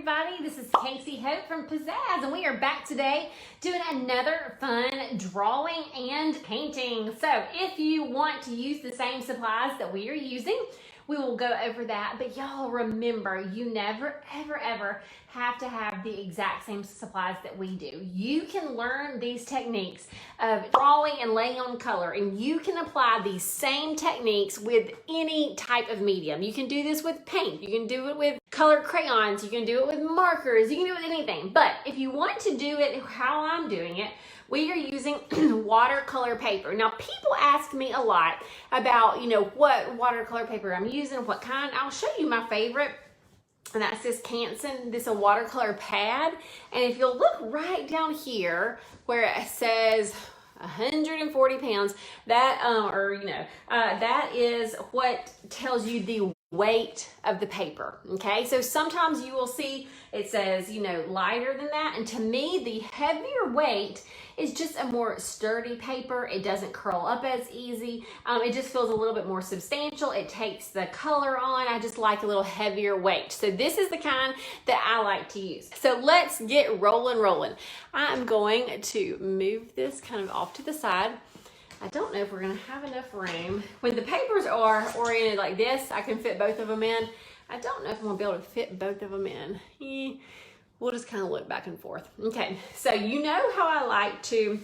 everybody, this is Kasey Hope from Pizzazz, and we are back today doing another fun drawing and painting. So if you want to use the same supplies that we are using, we will go over that. But y'all remember, you never, ever have to have the exact same supplies that we do. You can learn these techniques of drawing and laying on color, and you can apply these same techniques with any type of medium. You can do this with paint, you can do it with colored crayons, you can do it with markers, you can do it with anything. But if you want to do it how I'm doing it, we are using watercolor paper. Now, people ask me a lot about, what watercolor paper I'm using, what kind. I'll show you my favorite, and that's this Canson. This is a watercolor pad. And if you'll look right down here where it says 140 pounds, that that is what tells you the weight of the paper. Okay, so sometimes you will see it says lighter than that, and to me the heavier weight is just a more sturdy paper. It doesn't curl up as easy. It just feels a little bit more substantial. It takes the color on. I just like a little heavier weight. So this is the kind that I like to use. So let's get rolling. I'm going to move this kind of off to the side. I don't know if we're gonna have enough room. When the papers are oriented like this, I can fit both of them in. I don't know if I'm gonna be able to fit both of them in. We'll just kind of look back and forth. Okay, so you know how I like to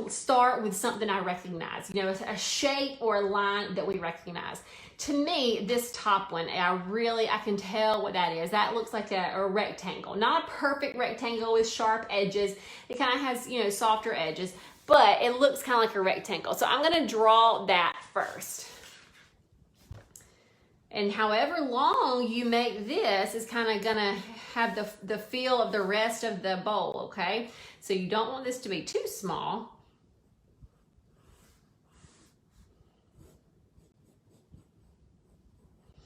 start with something I recognize, a shape or a line that we recognize. To me, this top one, I can tell what that is. That looks like a rectangle. Not a perfect rectangle with sharp edges. It kind of has, softer edges, but it looks kind of like a rectangle. So I'm gonna draw that first. And however long you make this is kind of gonna have the feel of the rest of the bowl, okay? So you don't want this to be too small.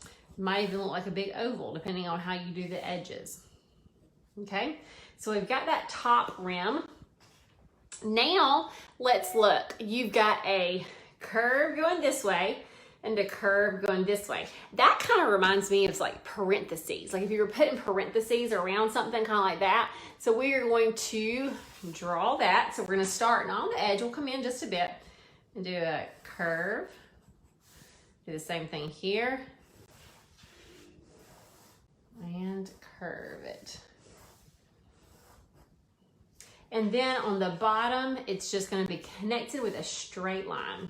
It might even look like a big oval depending on how you do the edges, okay? So we've got that top rim. Now let's look. You've got a curve going this way and a curve going this way. That kind of reminds me of like parentheses. Like if you were putting parentheses around something kind of like that. So we are going to draw that. So we're going to start, and on the edge, we'll come in just a bit and do a curve. Do the same thing here. And curve it. And then on the bottom, it's just going to be connected with a straight line.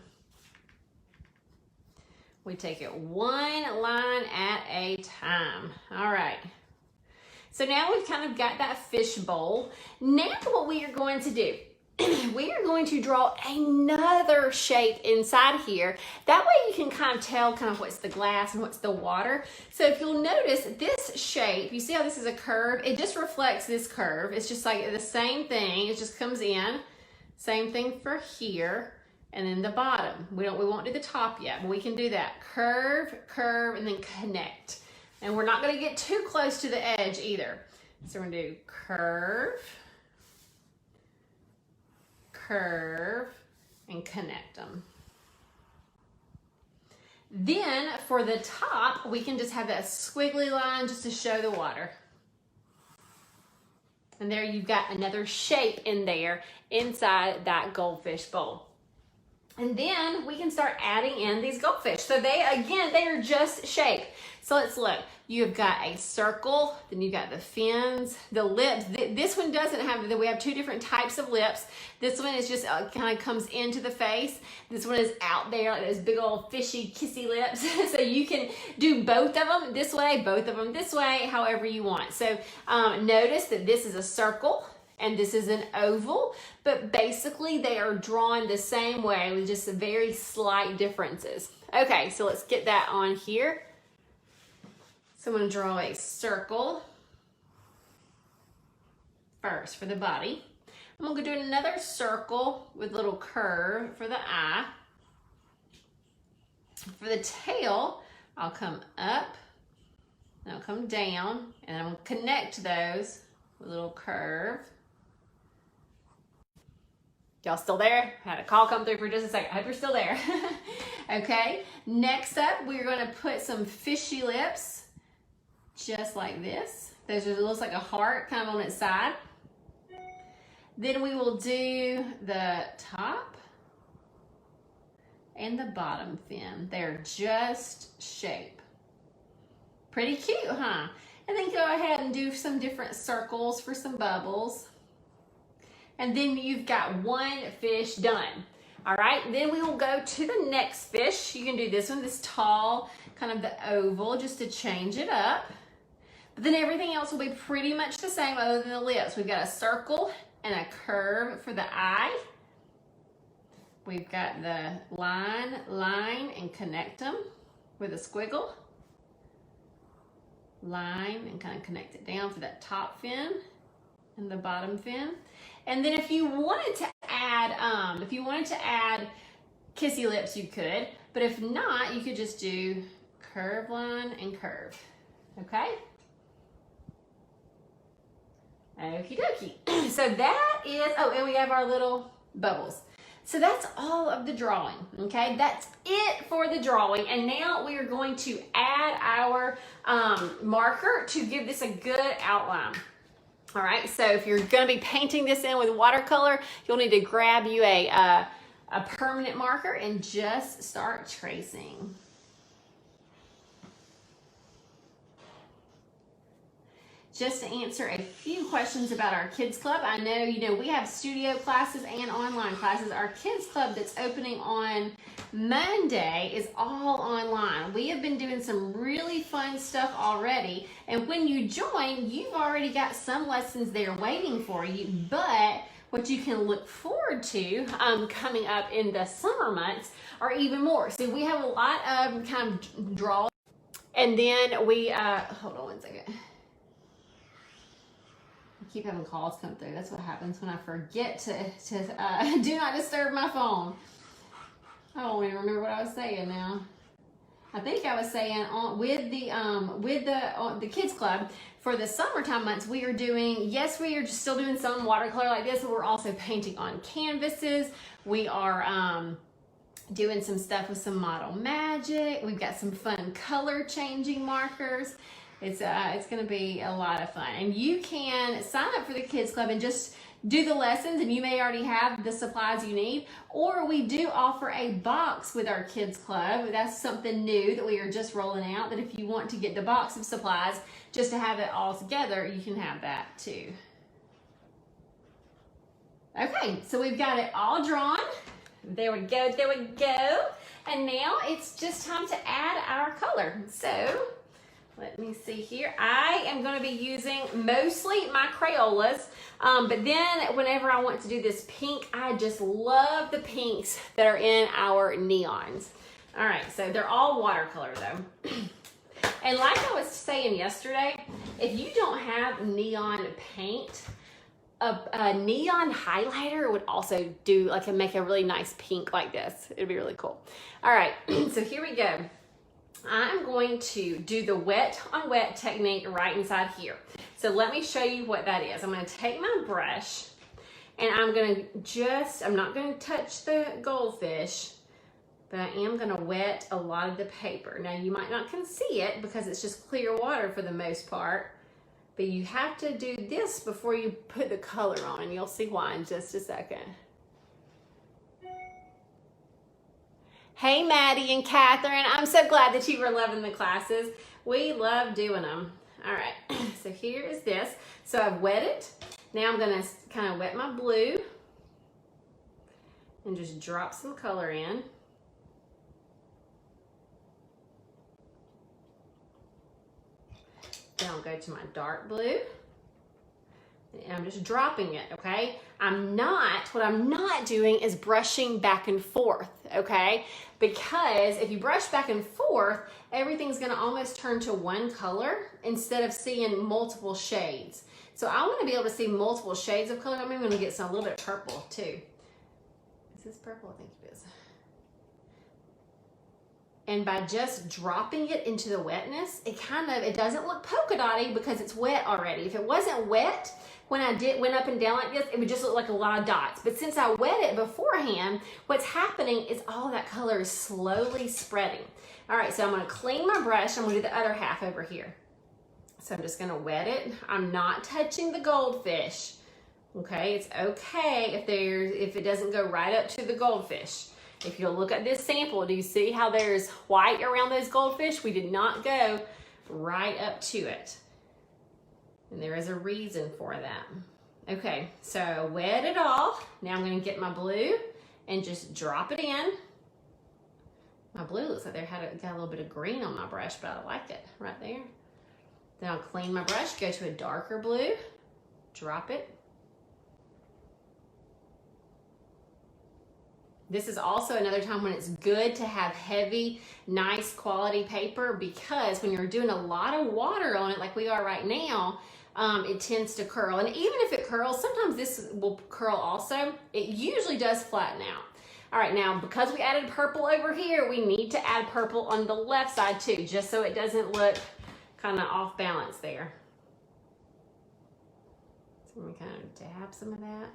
We take it one line at a time. All right. So now we've kind of got that fish bowl. Now what we are going to do, we are going to draw another shape inside here. That way you can kind of tell what's the glass and what's the water. So if you'll notice this shape, you see how this is a curve? It just reflects this curve. It's just like the same thing. It just comes in. Same thing for here. And then the bottom. We won't do the top yet, but we can do that. Curve, and then connect. And we're not going to get too close to the edge either. So we're going to do curve, and connect them. Then for the top, we can just have that squiggly line just to show the water. And there you've got another shape in there inside that goldfish bowl. And then we can start adding in these goldfish. So they are just shape. So let's look. You've got a circle, then you've got the fins, the lips. This one doesn't have, we have two different types of lips. This one is just kind of comes into the face. This one is out there, like those big old fishy kissy lips. So you can do both of them this way, both of them this way, however you want. So notice that this is a circle and this is an oval, but basically they are drawn the same way with just very slight differences. Okay, so let's get that on here. So I'm going to draw a circle first for the body. I'm going to do another circle with a little curve for the eye. For the tail, I'll come up, and I'll come down, and I'm going to connect those with a little curve. Y'all still there? I had a call come through for just a second. I hope you're still there. Okay, next up, we're going to put some fishy lips just like this. It looks like a heart kind of on its side. Then we will do the top and the bottom fin. They're just shape. Pretty cute, huh? And then go ahead and do some different circles for some bubbles. And then you've got one fish done. All right, then we will go to the next fish. You can do this one, this tall, kind of the oval, just to change it up. But then everything else will be pretty much the same other than the lips. We've got a circle and a curve for the eye. We've got the line, and connect them with a squiggle. Line and kind of connect it down for that top fin and the bottom fin. And then if you wanted to add, kissy lips, you could. But if not, you could just do curve line and curve. Okay? Okie dokie. So that is, oh, and we have our little bubbles. So that's all of the drawing, okay? That's it for the drawing. And now we are going to add our marker to give this a good outline. All right, so if you're gonna be painting this in with watercolor, you'll need to grab you a permanent marker and just start tracing. Just to answer a few questions about our kids club. I know, we have studio classes and online classes. Our kids club that's opening on Monday is all online. We have been doing some really fun stuff already. And when you join, you've already got some lessons there waiting for you. But what you can look forward to coming up in the summer months are even more. So we have a lot of kind of draw. And then we, hold on one second. Keep having calls come through. That's what happens when I forget to do not disturb my phone. I don't even remember what I was saying now. I think I was saying with the kids club for the summertime months, we are doing, yes, we are just still doing some watercolor like this, but we're also painting on canvases. We are doing some stuff with some model magic. We've got some fun color changing markers. It's going to be a lot of fun. And you can sign up for the kids club and just do the lessons, and you may already have the supplies you need. Or we do offer a box with our kids club. That's something new that we are just rolling out, that if you want to get the box of supplies just to have it all together, you can have that too. Okay, so we've got it all drawn. There we go, there we go. And now it's just time to add our color. So let me see here. I am going to be using mostly my Crayolas, but then whenever I want to do this pink, I just love the pinks that are in our neons. All right, so they're all watercolor though. And like I was saying yesterday, if you don't have neon paint, a neon highlighter would also do make a really nice pink like this. It'd be really cool. All right, so here we go. I'm going to do the wet on wet technique right inside here. So let me show you what that is. I'm going to take my brush and I'm not going to touch the goldfish, but I am going to wet a lot of the paper. Now you might not can see it because it's just clear water for the most part, but you have to do this before you put the color on, and you'll see why in just a second. Hey, Maddie and Catherine. I'm so glad that you were loving the classes. We love doing them. All right, so here is this. So I've wet it. Now I'm gonna kind of wet my blue and just drop some color in. Then I'll go to my dark blue. And I'm just dropping it, okay? What I'm not doing is brushing back and forth, okay? Because if you brush back and forth, everything's gonna almost turn to one color instead of seeing multiple shades. So I wanna be able to see multiple shades of color. I'm even gonna get a little bit of purple too. Is this purple? I think it is. And by just dropping it into the wetness, it doesn't look polka dotty because it's wet already. If it wasn't wet, when I went up and down like this, it would just look like a lot of dots. But since I wet it beforehand, what's happening is all that color is slowly spreading. All right, so I'm gonna clean my brush. I'm gonna do the other half over here. So I'm just gonna wet it. I'm not touching the goldfish. Okay, it's okay if it doesn't go right up to the goldfish. If you'll look at this sample, do you see how there's white around those goldfish? We did not go right up to it. And there is a reason for that. Okay, so wet it all. Now I'm gonna get my blue and just drop it in. My blue looks like got a little bit of green on my brush, but I like it right there. Then I'll clean my brush, go to a darker blue, drop it. This is also another time when it's good to have heavy, nice quality paper, because when you're doing a lot of water on it like we are right now, it tends to curl. And even if it curls, sometimes this will curl also. It usually does flatten out. All right, now because we added purple over here, we need to add purple on the left side too, just so it doesn't look kind of off balance there. So we kind of dab some of that.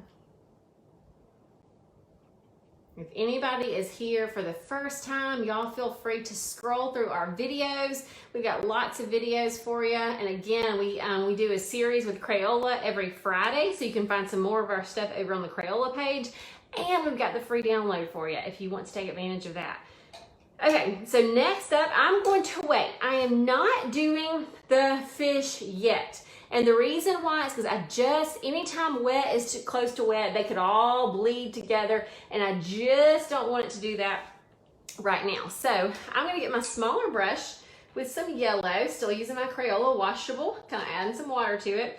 If anybody is here for the first time, y'all feel free to scroll through our videos. We've got lots of videos for you. And again, we do a series with Crayola every Friday, so you can find some more of our stuff over on the Crayola page. And we've got the free download for you if you want to take advantage of that. Okay, so next up, I'm going to wait. I am not doing the fish yet. And the reason why is because anytime wet is too close to wet, they could all bleed together, and I just don't want it to do that right now. So I'm gonna get my smaller brush with some yellow, still using my Crayola washable, kind of adding some water to it.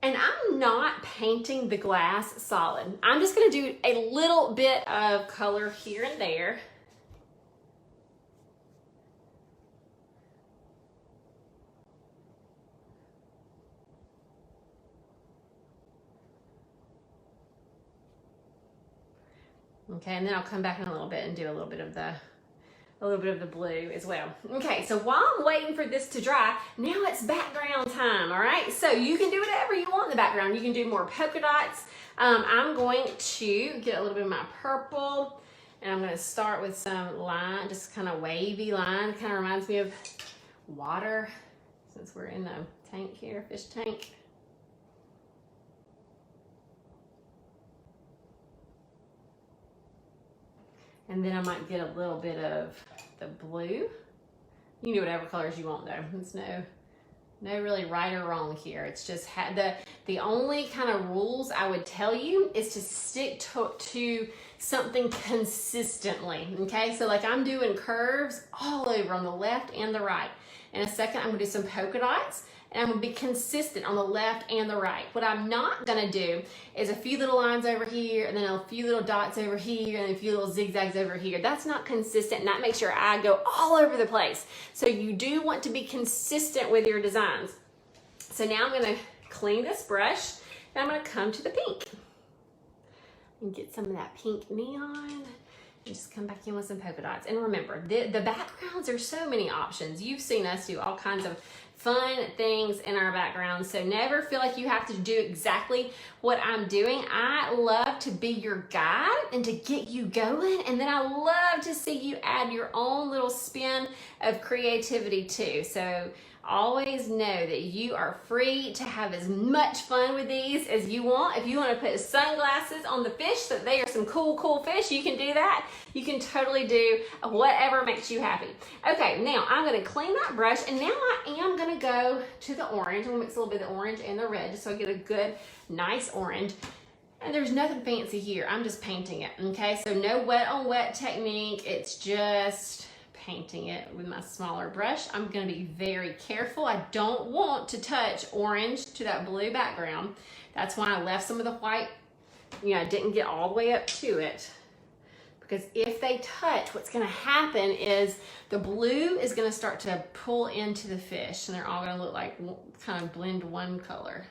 And I'm not painting the glass solid. I'm just gonna do a little bit of color here and there. Okay, and then I'll come back in a little bit and do a little bit of the blue as well. Okay, so while I'm waiting for this to dry, now it's background time, all right? So you can do whatever you want in the background. You can do more polka dots. I'm going to get a little bit of my purple, and I'm gonna start with some line, just kind of wavy line. Kind of reminds me of water, since we're in the tank here, fish tank. And then I might get a little bit of the blue. You can do whatever colors you want though. There's no really right or wrong here. It's just the only kind of rules I would tell you is to stick to something consistently, okay? So like I'm doing curves all over on the left and the right. In a second, I'm gonna do some polka dots, and I'm gonna be consistent on the left and the right. What I'm not gonna do is a few little lines over here, and then a few little dots over here, and a few little zigzags over here. That's not consistent, and that makes your eye go all over the place. So you do want to be consistent with your designs. So now I'm gonna clean this brush, and I'm gonna come to the pink. And get some of that pink neon. And just come back in with some polka dots. And remember, the backgrounds are so many options. You've seen us do all kinds of fun things in our backgrounds, so never feel like you have to do exactly what I'm doing. I love to be your guide and to get you going, and then I love to see you add your own little spin of creativity too. So always know that you are free to have as much fun with these as you want. If you want to put sunglasses on the fish so that they are some cool fish, you can do that. You can totally do whatever makes you happy. Okay, now I'm going to clean that brush, and now I am going to go to the orange. I'm going to mix a little bit of the orange and the red just so I get a good, nice orange. And there's nothing fancy here. I'm just painting it, okay? So no wet on wet technique. It's just painting it with my smaller brush. I'm going to be very careful. I don't want to touch orange to that blue background. That's why I left some of the white, I didn't get all the way up to it. Because if they touch, what's going to happen is the blue is going to start to pull into the fish, and they're all going to look like kind of blend one color.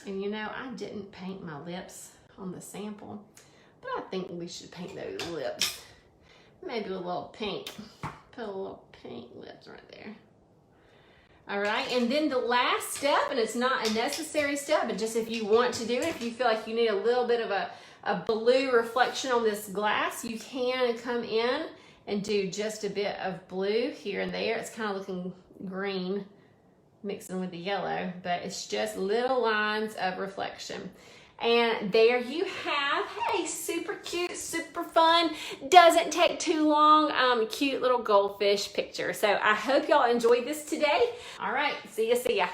And I didn't paint my lips on the sample, but I think we should paint those lips. Maybe a little pink. Put a little pink lips right there. All right, and then the last step, and it's not a necessary step, but just if you want to do it, if you feel like you need a little bit of a blue reflection on this glass, you can come in and do just a bit of blue here and there. It's kind of looking green mixing with the yellow, but it's just little lines of reflection. And there you have a super cute, super fun, doesn't take too long, cute little goldfish picture. So I hope y'all enjoyed this today. All right, see ya.